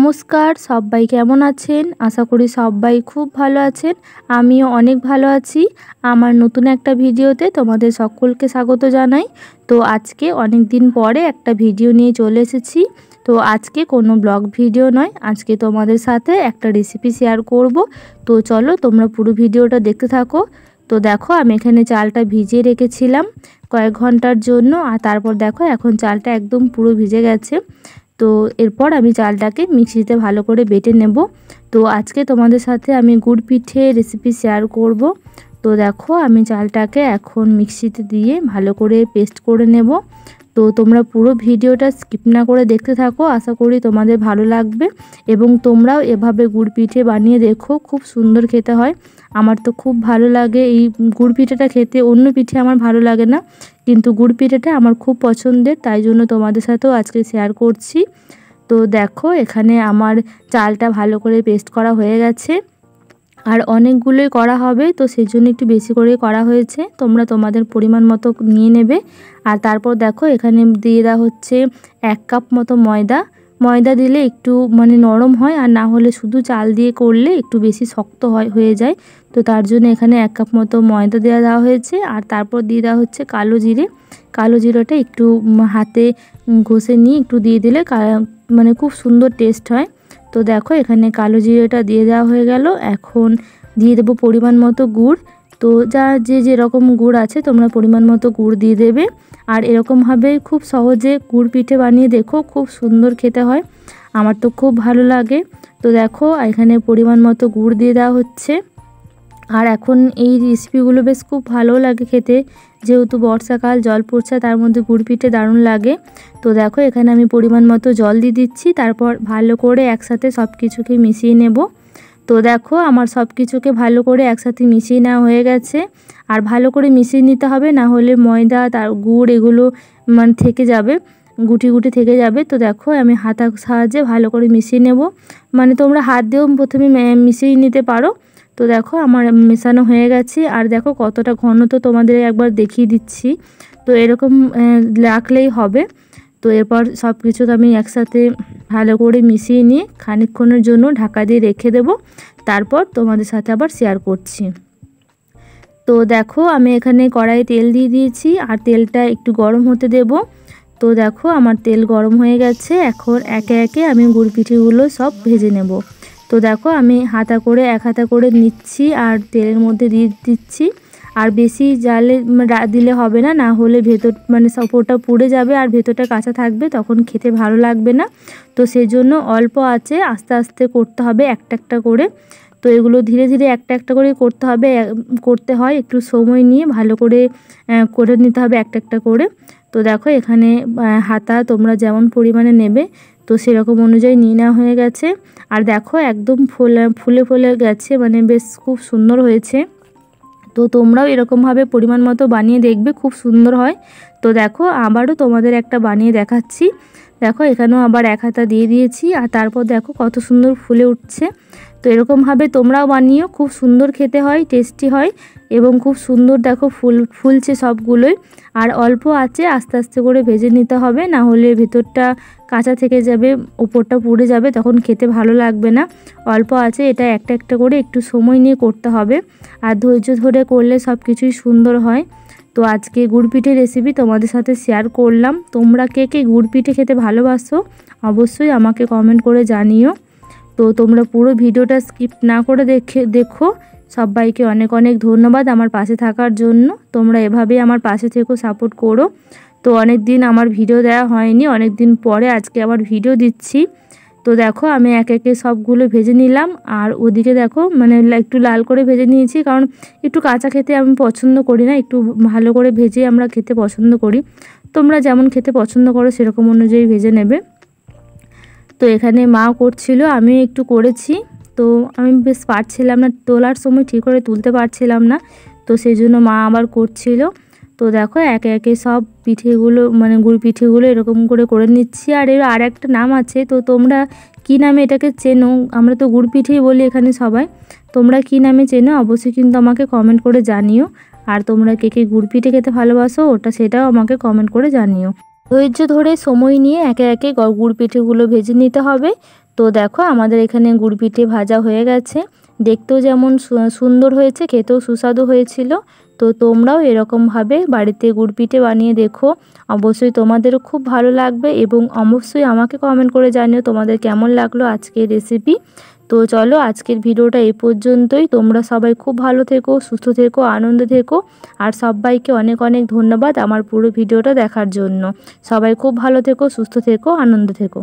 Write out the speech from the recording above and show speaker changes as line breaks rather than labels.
নমস্কার, সবাই কেমন আছেন? আশা করি সবাই খুব ভালো আছেন। আমিও অনেক ভালো আছি। আমার নতুন একটা ভিডিওতে তোমাদের সকলকে স্বাগত জানাই। তো আজকে অনেক দিন পরে একটা ভিডিও নিয়ে চলে এসেছি। তো আজকে কোনো ব্লগ ভিডিও নয়, আজকে তোমাদের সাথে একটা রেসিপি শেয়ার করব। তো চলো তোমরা পুরো ভিডিওটা দেখতে থাকো। তো দেখো আমি এখানে চালটা ভিজিয়ে রেখেছিলাম কয়েক ঘন্টার জন্য, আর তারপর দেখো এখন চালটা একদম পুরো ভিজে গেছে। তো এরপর আমি চালটাকে মিক্সিতে ভালো করে বেটে নেব। তো আজকে তোমাদের সাথে আমি গুড় পিঠে রেসিপি শেয়ার করব। তো দেখো আমি চালটাকে এখন মিক্সিতে দিয়ে ভালো করে পেস্ট করে নেব। তো তোমরা পুরো ভিডিওটা স্কিপ না করে দেখতে থাকো, আশা করি তোমাদের ভালো লাগবে এবং তোমরাও এভাবে গুড় পিঠে বানিয়ে দেখো, খুব সুন্দর খেতে হয়। আমার তো খুব ভালো লাগে এই গুড় পিঠেটা খেতে, অন্য পিঠে আমার ভালো লাগে না, কিন্তু গুড় পিঠেটা আমার খুব পছন্দের, তাই জন্য তোমাদের সাথেও আজকে শেয়ার করছি। তো দেখো এখানে আমার চালটা ভালো করে পেস্ট করা হয়ে গেছে, আর অনেকগুলোই করা হবে, তো সেই জন্য একটু বেশি করে করা হয়েছে। তোমরা তোমাদের পরিমাণ মতো নিয়ে নেবে। আর তারপর দেখো এখানে দিয়ে দেওয়া হচ্ছে 1 কাপ মতো ময়দা। ময়দা দিলে একটু নরম হয়, আর না হলে শুধু চাল দিয়ে করলে একটু বেশি শক্ত হয়ে যায়। তো তার জন্য এখানে 1 কাপ মতো ময়দা দেওয়া হয়েছে। আর তারপর দিয়ে দেওয়া হচ্ছে কালো জিরে। কালো জিরাটা একটু হাতে ঘষে নিয়ে একটু দিয়ে দিলে খুব সুন্দর টেস্ট হয়। তো দেখো এখানে কালো জিরেটা দিয়ে দেওয়া হয়ে গেল। এখন দিয়ে দেবো পরিমাণ মতো গুড়। তো যে যেরকম গুড় আছে তোমরা পরিমাণ মতো গুড় দিয়ে দেবে। আর এরকমভাবে খুব সহজে গুড় পিঠে বানিয়ে দেখো, খুব সুন্দর খেতে হয়, আমার তো খুব ভালো লাগে। তো দেখো এখানে পরিমাণ মতো গুড় দিয়ে দেওয়া হচ্ছে। আর এখন এই রেসিপিগুলো বেশ খুব ভালো লাগে খেতে, যেহেতু বর্ষাকাল, জল পড়ছে, তার মধ্যে গুড় পিঠে দারুণ লাগে। তো দেখো এখানে আমি পরিমাণ মতো জল দিয়ে দিচ্ছি, তারপর ভালো করে একসাথে সব কিছুকে মিশিয়ে নেব। তো দেখো আমার সব কিছুকে ভালো করে একসাথে মিশিয়ে নেওয়া হয়ে গেছে। আর ভালো করে মিশিয়ে নিতে হবে, না হলে ময়দা তার গুড় এগুলো থেকে যাবে, গুটি গুটি থেকে যাবে। তো দেখো আমি হাতার সাহায্যে ভালো করে মিশিয়ে নেব, তোমরা হাত দিয়েও প্রথমে মিশিয়ে নিতে পারো। তো দেখো আমার মেশানো হয়ে গেছে। আর দেখো কতটা ঘন, তো তোমাদের একবার দেখিয়ে দিচ্ছি। তো এরকম রাখলেই হবে। তো এরপর সব কিছু আমি একসাথে ভালো করে মিশিয়ে নিয়ে খানিকক্ষণের জন্য ঢাকা দিয়ে রেখে দেব, তারপর তোমাদের সাথে আবার শেয়ার করছি। তো দেখো আমি এখানে কড়াইয়ে তেল দিয়ে দিয়েছি, আর তেলটা একটু গরম হতে দেব। তো দেখো আমার তেল গরম হয়ে গেছে। এখন একে একে আমি গুড় পিঠেগুলো সব ভেজে নেব। তো দেখো আমি এক হাতা করে নিচ্ছি আর তেলের মধ্যে দিয়ে দিচ্ছি। আর বেশি জালে দিলে হবে না, না হলে ভেতর ওপরটা পুড়ে যাবে আর ভেতরটা কাঁচা থাকবে, তখন খেতে ভালো লাগবে না। তো সেই জন্য অল্প আঁচে আস্তে আস্তে করতে হবে একটা একটা করে। তো এগুলো ধীরে ধীরে একটা একটা করে করতে হয়, একটু সময় নিয়ে ভালো করে করে নিতে হবে একটা একটা করে। তো দেখো এখানে হাতা তোমরা যেমন পরিমাণে নেবে তো সেরকম অনুযায়ী নিয়ে নেওয়া হয়ে গেছে। আর দেখো একদম ফুলে ফুলে গেছে, বেশ খুব সুন্দর হয়েছে। তো তোমরাও এরকমভাবে পরিমাণ মতো বানিয়ে দেখবে, খুব সুন্দর হয়। তো দেখো আবারও তোমাদের একটা বানিয়ে দেখাচ্ছি। দেখো এখানেও আবার এক হাতা দিয়ে দিয়েছি, আর তারপর দেখো কত সুন্দর ফুলে উঠছে। তো এরকমভাবে তোমরাও বানিও, খুব সুন্দর খেতে হয়, টেস্টি হয় এবং খুব সুন্দর দেখো ফুলছে সবগুলোই। আর অল্প আঁচে আস্তে আস্তে করে ভেজে নিতে হবে, না হলে ভেতরটা কাঁচা থেকে যাবে, ওপরটা পুড়ে যাবে, তখন খেতে ভালো লাগবে না। অল্প আঁচে এটা একটা একটা করে একটু সময় নিয়ে করতে হবে, আর ধৈর্য ধরে করলে সব কিছুই সুন্দর হয়। তো আজকে গুড় পিঠে রেসিপি তোমাদের সাথে শেয়ার করলাম। তোমরা কে কে গুড় পিঠে খেতে ভালোবাসো অবশ্যই আমাকে কমেন্ট করে জানিও। তো তোমরা পুরো ভিডিওটা স্কিপ না করে দেখো। সবাইকে অনেক অনেক ধন্যবাদ আমার পাশে থাকার জন্য। তোমরা এভাবেই আমার পাশে থেকো, সাপোর্ট করো। তো অনেক দিন আমার ভিডিও দেওয়া হয়নি, অনেক দিন পরে আজকে আবার ভিডিও দিচ্ছি। তো দেখো আমি এক একে সবগুলো ভেজে নিলাম, আর ওদিকে দেখো একটু লাল করে ভেজে নিয়েছি, কারণ একটু কাঁচা খেতে আমি পছন্দ করি না, একটু ভালো করে ভেজে আমরা খেতে পছন্দ করি। তোমরা যেমন খেতে পছন্দ করো সেরকম অনুযায়ী ভেজে নেবে। তো এখানে মা করছিল, আমি একটু করেছি। তো আমি বেশ পারছিলাম না, তোলার সময় ঠিক করে তুলতে পারছিলাম না, তো সেই জন্য মা আবার করছিল। তো দেখো একে একে সব পিঠেগুলো গুড় পিঠেগুলো এরকম করে নিচ্ছি। আর এর আর একটা নাম আছে, তো তোমরা কী নামে এটাকে চেনো? আমরা তো গুড় পিঠেই বলি এখানে সবাই। তোমরা কী নামে চেনো অবশ্যই কিন্তু আমাকে কমেন্ট করে জানিও। আর তোমরা কে কে গুড় পিঠে খেতে ভালোবাসো সেটাও আমাকে কমেন্ট করে জানিও। ধৈর্য ধরে সময় নিয়ে একে একে গুড় পিঠেগুলো ভেজে নিতে হবে। তো দেখো আমাদের এখানে গুড় পিঠে ভাজা হয়ে গেছে, দেখতেও যেমন সুন্দর হয়েছে, খেতেও সুস্বাদু হয়েছিল। তো তোমরাও এরকমভাবে বাড়িতে গুড় পিঠে বানিয়ে দেখো, অবশ্যই তোমাদেরও খুব ভালো লাগবে এবং অবশ্যই আমাকে কমেন্ট করে জানিও তোমাদের কেমন লাগলো আজকের রেসিপি। তো চলো আজকের ভিডিওটা এই পর্যন্তই। তোমরা সবাই খুব ভালো থেকো, সুস্থ থেকো, আনন্দে থেকো। আর সবাইকে অনেক অনেক ধন্যবাদ আমার পুরো ভিডিওটা দেখার জন্য। সবাই খুব ভালো থেকো, সুস্থ থেকো, আনন্দে থেকো।